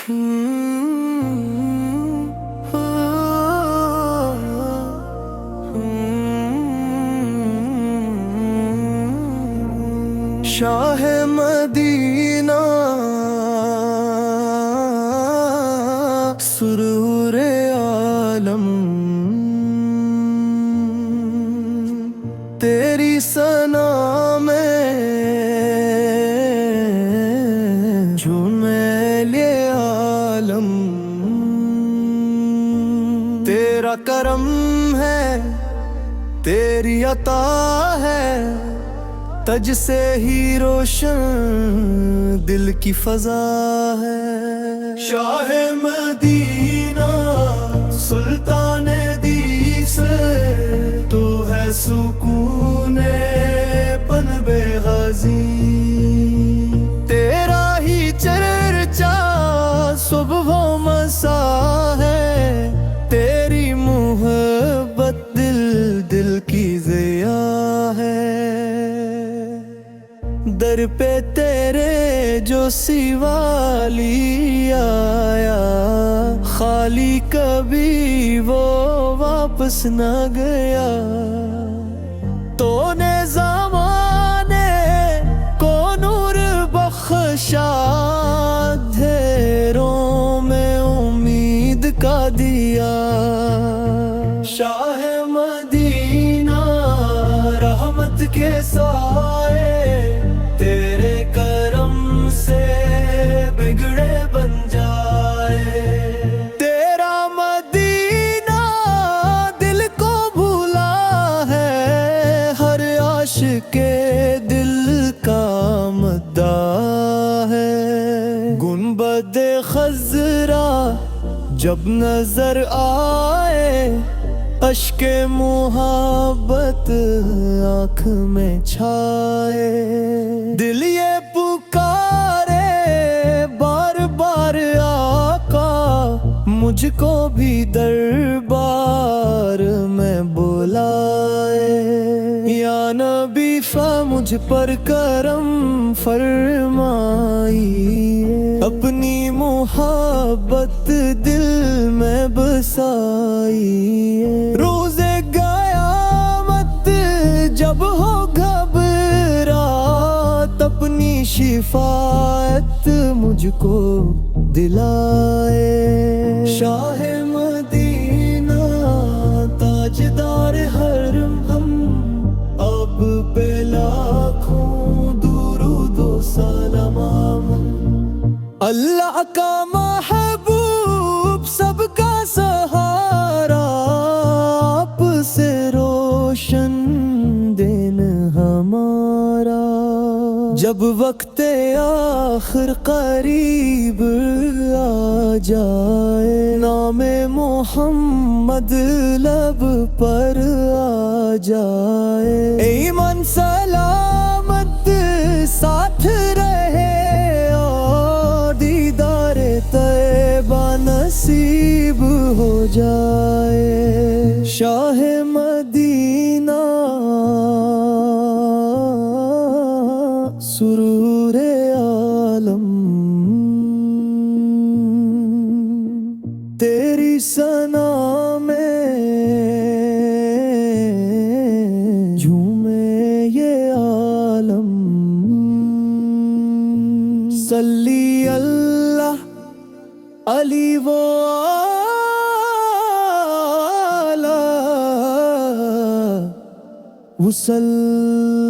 شاہ مدینہ سرور عالم، تیری ثنا میں جھومے یہ عالم، تیرا کرم ہے تیری عطا ہے، تجھ سے ہی روشن دل کی فضا ہے۔ شاہ مدینہ سلطان دی سے تو ہے سکون پن بے غازی، تیرا ہی چرچا صبح و مسا ہے، تیری محبت دل دل کی ضیا ہے۔ در پہ تیرے جو سوالی آیا، خالی کبھی وہ واپس نہ گیا، تو نے زمانے کو نور بخشا، اندھیروں میں امید کا دیا۔ شاہ مدینہ رحمت کے سائے، تیرے کرم سے بگڑے بن جائے، تیرا مدینہ دل کو بھولا ہے، ہر عاشق کے دل کا مداح ہے۔ گنبد خضرا جب نظر آئے، اشک محبت آنکھ میں چھائے، دل یہ پکارے بار بار آقا، مجھ کو بھی دربار میں بلائے۔ یا نبی مجھ پر کرم فرمائی، اپنی محبت دل میں بسائی، روز قیامت جب ہو گھبراہٹ، اپنی شفاعت مجھ کو دلائے۔ شاہ مدینہ تاجدار حرم، ہم اب پہ لاکھوں درود و سلام، اللہ کا محبوب سب کا سہارا، آپ سے روشن دین ہمارا، جب وقت آخر قریب آ جائے، نام محمد لب پر آ جائے، ایمان سلامت ساتھ رہے اور دیدار طیبہ نصیب ہو جائے۔ شاہ مدینہ سرور عالم، تیری ثنا میں جھومے یہ عالم، صلی اللہ علی و آلہ وسلم۔